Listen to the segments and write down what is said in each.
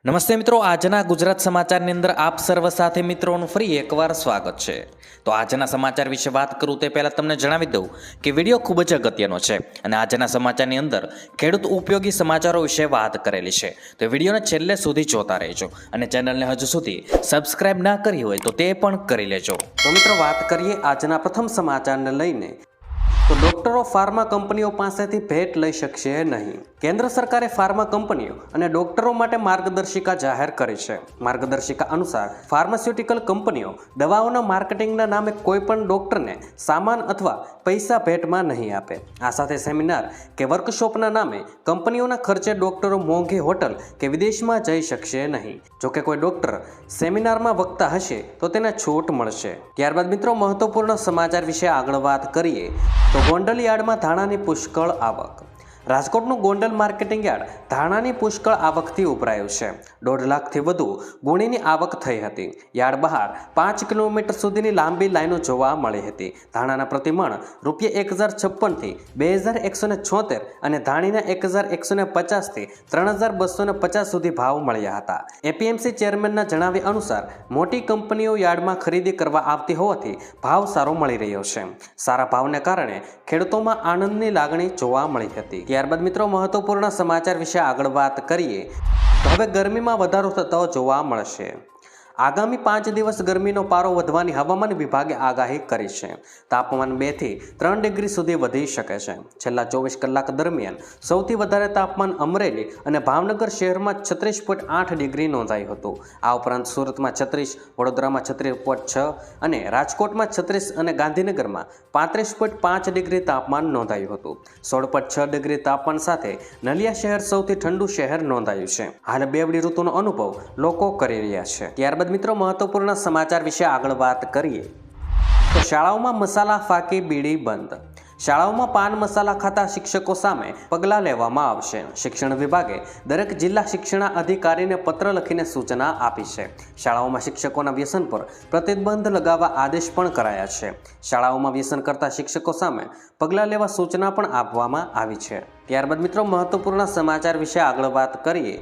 નમસ્તે મિત્રો, આજના ગુજરાત સમાચારની અંદર આપ સર્વ સાથે મિત્રોનું ફરી એકવાર સ્વાગત છે। તો આજના સમાચાર વિશે વાત કરું તે પહેલાં તમને જણાવી દઉં કે વિડીયો ખૂબ જ અગત્યનો છે અને આજના સમાચારની અંદર ખેડૂત ઉપયોગી સમાચારો વિશે વાત કરેલી છે। તો વિડીયોને છેલ્લે સુધી જોતા રહેજો અને ચેનલને હજુ સુધી સબસ્ક્રાઇબ ના કરી હોય તો તે પણ કરી લેજો। તો મિત્રો વાત કરીએ આજના પ્રથમ સમાચારને લઈને। તો ડોક્ટરો ફાર્મા કંપનીઓ પાસેથી ભેટ લઈ શકશે નહીં। કેન્દ્ર સરકારે ફાર્મા કંપનીઓ અને ડોક્ટરો માટે માર્ગદર્શિકા જાહેર કરી છે। માર્ગદર્શિકા અનુસાર ફાર્માસ્યુટિકલ કંપનીઓ દવાઓના માર્કેટિંગના નામે કોઈપણ ડોક્ટરને સામાન અથવા પૈસા ભેટમાં નહીં આપે। આ સાથે સેમિનાર કે વર્કશોપના નામે કંપનીઓના ખર્ચે ડોક્ટરો મોંઘી હોટલ કે વિદેશમાં જઈ શકશે નહીં। જોકે કોઈ ડોક્ટર સેમિનારમાં વક્તા હશે તો તેને છૂટ મળશે। ત્યારબાદ મિત્રો મહત્વપૂર્ણ સમાચાર વિશે આગળ વાત કરીએ તો ગોંડલ યાર્ડમાં ધાણાની પુષ્કળ આવક। રાજકોટનું ગોંડલ માર્કેટિંગ યાર્ડ ધાણાની પુષ્કળ આવકથી ઉભરાયું છે। 1.5 લાખથી વધુ ગુણીની આવક થઈ હતી। યાર્ડ બહાર 5 કિલોમીટર સુધીની લાંબી લાઈનો જોવા મળી હતી। ધાણાના પ્રતિમણ ₹1056 થી 2176 અને ધાણીના 1150 થી 3250 સુધી ભાવ મળ્યા હતા। એપીએમસી ચેરમેનના જણાવ્યા અનુસાર મોટી કંપનીઓ યાર્ડમાં ખરીદી કરવા આવતી હોવાથી ભાવ સારો મળી રહ્યો છે। સારા ભાવને કારણે ખેડૂતોમાં આનંદની લાગણી જોવા મળી હતી। ત્યારબાદ મિત્રો મહત્વપૂર્ણ સમાચાર વિશે આગળ વાત કરીએ તો હવે ગરમીમાં વધારો થતો જોવા મળશે। આગામી 5 દિવસ ગરમીનો પારો વધવાની હવામાન વિભાગે આગાહી કરી છે। તાપમાન 2 થી 3 ડિગ્રી સુધી વધી શકે છે। છેલ્લા 24 કલાક દરમિયાન સૌથી વધારે તાપમાન અમરેલી અને ભાવનગર શહેરમાં 36.8 ડિગ્રી નોંધાયું હતું। આ ઉપરાંત સુરતમાં 36, વડોદરામાં 36.6 અને રાજકોટમાં 36 અને ગાંધીનગરમાં 35.5 ડિગ્રી તાપમાન નોંધાયું હતું। 16.6 ડિગ્રી તાપમાન સાથે નલિયા શહેર સૌથી ઠંડુ શહેર નોંધાયું છે। હાલ બેવડી ઋતુનો અનુભવ લોકો કરી રહ્યા છે। ત્યારબાદ મિત્રો મહત્વપૂર્ણ સમાચાર વિશે આગળ વાત કરીએ તો શાળાઓમાં મસાલા ફાંકી બીડી બંધ। શાળાઓમાં પાન મસાલા ખાતા શિક્ષકો સામે પગલાં લેવામાં આવશે। શિક્ષણ વિભાગે દરેક જિલ્લા શિક્ષણાધિકારીને પત્ર લખીને સૂચના આપી છે। શાળાઓમાં શિક્ષકોના વ્યસન પર પ્રતિબંધ લગાવવા આદેશ પણ કરાયા છે। શાળાઓમાં વ્યસન કરતા શિક્ષકો સામે પગલાં લેવા સૂચના પણ આપવામાં આવી છે। ત્યારબાદ મિત્રો મહત્વપૂર્ણ સમાચાર વિશે આગળ વાત કરીએ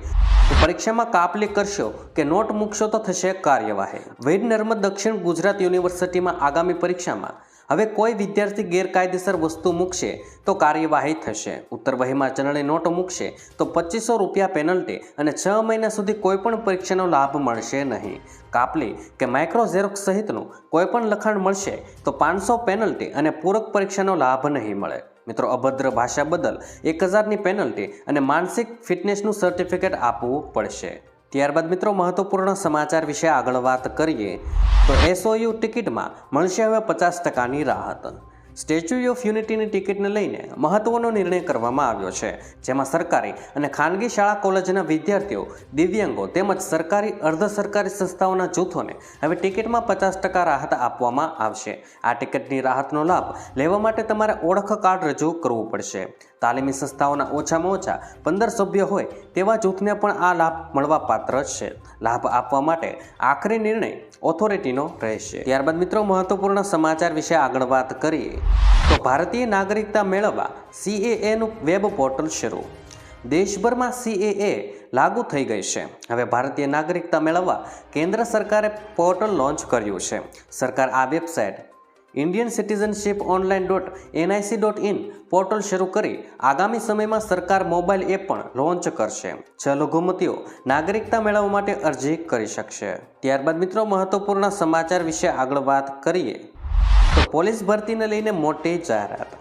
તો પરીક્ષામાં કાપલી કરશો કે નોટ મૂકશો તો થશે કાર્યવાહી। વૈદ નર્મદ દક્ષિણ ગુજરાત યુનિવર્સિટીમાં આગામી પરીક્ષામાં હવે કોઈ વિદ્યાર્થી ગેરકાયદેસર વસ્તુ મૂકશે તો કાર્યવાહી થશે। ઉત્તર વહીમાં ચલણી નોટો મૂકશે તો ₹2500 પેનલ્ટી અને 6 મહિના સુધી કોઈપણ પરીક્ષાનો લાભ મળશે નહીં। કાપલી કે માઇક્રો ઝેરોક્સ સહિતનું કોઈપણ લખાણ મળશે તો 500 પેનલ્ટી અને પૂરક પરીક્ષાનો લાભ નહીં મળે। મિત્રો અભદ્ર ભાષા બદલ 1000ની પેનલ્ટી અને માનસિક ફિટનેસનું સર્ટિફિકેટ આપવું પડશે। ત્યારબાદ મિત્રો મહત્વપૂર્ણ સમાચાર વિશે આગળ વાત કરીએ તો એસઓયુ ટિકિટમાં મળશે હવે 50%ની રાહત। સ્ટેચ્યુ ઓફ યુનિટીની ટિકિટને લઈને મહત્વનો નિર્ણય કરવામાં આવ્યો છે, જેમાં સરકારી અને ખાનગી શાળા કોલેજના વિદ્યાર્થીઓ, દિવ્યાંગો તેમજ સરકારી અર્ધ સરકારી સંસ્થાઓના જૂથોને હવે ટિકિટમાં 50% રાહત આપવામાં આવશે। આ ટિકિટની રાહતનો લાભ લેવા માટે તમારે ઓળખ કાર્ડ રજૂ કરવું પડશે। તાલીમી સંસ્થાઓના ઓછામાં ઓછા 15 સભ્યો હોય તેવા જૂથને પણ આ લાભ મળવા પાત્ર છે। લાભ આપવા માટે આખરી નિર્ણય ઓથોરિટીનો રહેશે। ત્યારબાદ મિત્રો મહત્વપૂર્ણ સમાચાર વિશે આગળ વાત કરીએ તો ભારતીય નાગરિકતા મેળવવા CAAનું વેબ પોર્ટલ શરૂ। દેશભરમાં CAA લાગુ થઈ ગઈ છે। હવે ભારતીય નાગરિકતા મેળવવા કેન્દ્ર સરકારે પોર્ટલ લોન્ચ કર્યું છે। સરકાર આ website Indian citizenship online.nic.in portal શરૂ કરી આગામી સમયમાં સરકાર મોબાઈલ એપ પણ લોન્ચ કરશે। 6 લઘુમતીઓ નાગરિકતા મેળવવા માટે અરજી કરી શકશે। ત્યારબાદ મિત્રો મહત્વપૂર્ણ સમાચાર વિશે આગળ વાત કરીએ તો પોલીસ ભરતીને લઈને મોટી જાહેરાત।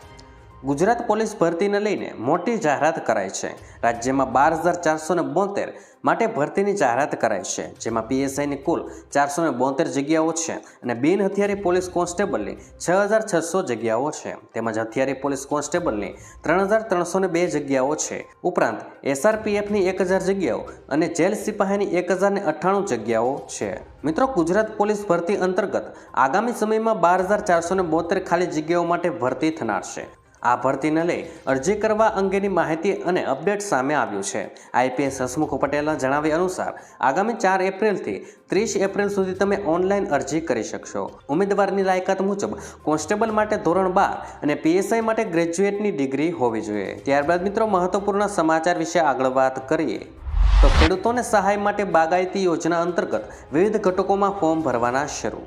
ગુજરાત પોલીસ ભરતીને લઈને મોટી જાહેરાત કરાઈ છે। રાજ્યમાં 12472 માટે ભરતીની જાહેરાત કરાઈ છે, જેમાં PSIની કુલ 472 જગ્યાઓ છે અને બિન હથિયારી પોલીસ કોન્સ્ટેબલની 6600 જગ્યાઓ છે, તેમજ હથિયારી પોલીસ કોન્સ્ટેબલની 3302 જગ્યાઓ છે। ઉપરાંત SRPFની 1000 જગ્યાઓ અને જેલ સિપાહીની 1098 જગ્યાઓ છે। મિત્રો ગુજરાત પોલીસ ભરતી અંતર્ગત આગામી સમયમાં 12472 ખાલી જગ્યાઓ માટે ભરતી થનાર છે। આ ભરતીને લઈ અરજી કરવા અંગેની માહિતી અને અપડેટ સામે આવ્યું છે। IPS હસમુખ પટેલના જણાવ્યા અનુસાર આગામી 4 એપ્રિલથી 30 એપ્રિલ સુધી તમે ઓનલાઈન અરજી કરી શકશો। ઉમેદવારની લાયકાત મુજબ કોન્સ્ટેબલ માટે ધોરણ 12 અને PSI માટે ગ્રેજ્યુએટની ડિગ્રી હોવી જોઈએ। ત્યારબાદ મિત્રો મહત્વપૂર્ણ સમાચાર વિશે આગળ વાત કરીએ તો ખેડૂતોને સહાય માટે બાગાયતી યોજના અંતર્ગત વિવિધ ઘટકોમાં ફોર્મ ભરવાના શરૂ.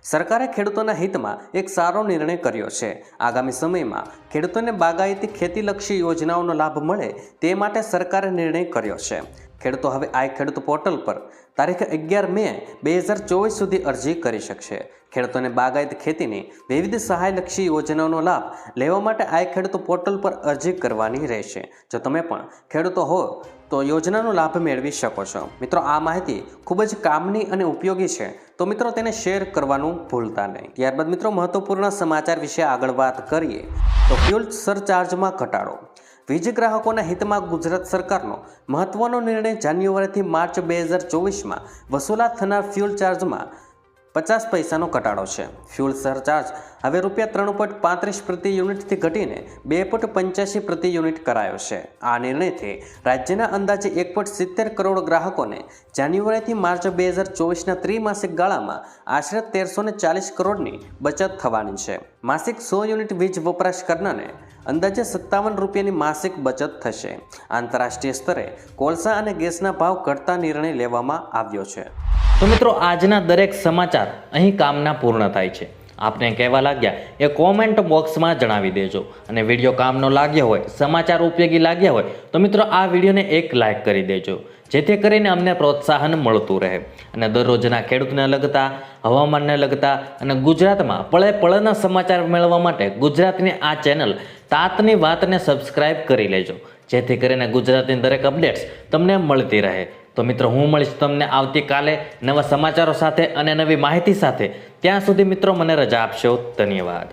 સરકારે ખેડૂતોના હિતમાં એક સારો નિર્ણય કર્યો છે. આગામી સમયમાં ખેડૂતોને બાગાયતી ખેતીલક્ષી યોજનાઓનો લાભ મળે તે માટે સરકારે નિર્ણય કર્યો છે. ખેડૂતો હવે આઈ ખેડૂત પોર્ટલ પર તારીખ 11 મે 2024 સુધી અરજી કરી શકશે. ખેડૂતોને બાગાયત ખેતીની વિવિધ સહાયલક્ષી યોજનાઓનો લાભ લેવા માટે આઈ ખેડૂત પોર્ટલ પર અરજી કરવાની રહેશે. જો તમે પણ ખેડૂતો હો તો યોજનાનો લાભ મેળવી શકો છો. મિત્રો, આ માહિતી ખૂબ જ કામની અને ઉપયોગી છે, તો મિત્રો તેને શેર કરવાનું ભૂલતા નહીં. ત્યારબાદ મિત્રો મહત્વપૂર્ણ સમાચાર વિશે આગળ વાત કરીએ તો ફ્યુલ સરચાર્જમાં ઘટાડો. વીજ ગ્રાહકોના હિતમાં ગુજરાત સરકારનો મહત્વનો નિર્ણય જાન્યુઆરીથી માર્ચ 2024માં વસૂલાત થનાર ફ્યુલ ચાર્જમાં 50 પૈસાનો ઘટાડો છે. ફ્યુલ સરચાર્જ હવે ₹3.35 પ્રતિ યુનિટથી ઘટીને ₹2.85 પ્રતિ યુનિટ કરાયો છે. આ નિર્ણયથી રાજ્યના અંદાજે 1.70 કરોડ ગ્રાહકોને જાન્યુઆરીથી માર્ચ 2024ના ત્રિમાસિક ગાળામાં આશરે 1340 કરોડની બચત થવાની છે. માસિક 100 યુનિટ વીજ વપરાશ કરનારને અંદાજે ₹57ની માસિક બચત થશે. આંતરરાષ્ટ્રીય સ્તરે કોલસા અને ગેસના ભાવ ઘટતા નિર્ણય લેવામાં આવ્યો છે. તો મિત્રો, આજના દરેક સમાચાર અહીં કામના પૂર્ણ થાય છે. આપને કહેવા લાગ્યા એ કોમેન્ટ બોક્સમાં જણાવી દેજો. અને વિડીયો કામનો લાગ્યો હોય, સમાચાર ઉપયોગી લાગ્યા હોય તો મિત્રો આ વિડીયોને એક લાઇક કરી દેજો, જેથી કરીને અમને પ્રોત્સાહન મળતું રહે અને દરરોજના ખેડૂતને લગતા, હવામાનને લગતા અને ગુજરાતમાં પળે પળના સમાચાર મેળવવા માટે ગુજરાતની આ ચેનલ તાતની વાતને સબસ્ક્રાઇબ કરી લેજો, જેથી કરીને ગુજરાતની દરેક અપડેટ્સ તમને મળતી રહે. તો મિત્રો, હું મળીશ તમને આવતીકાલે નવા સમાચારો સાથે અને નવી માહિતી સાથે. ત્યાં સુધી મિત્રો મને રજા આપશો. ધન્યવાદ.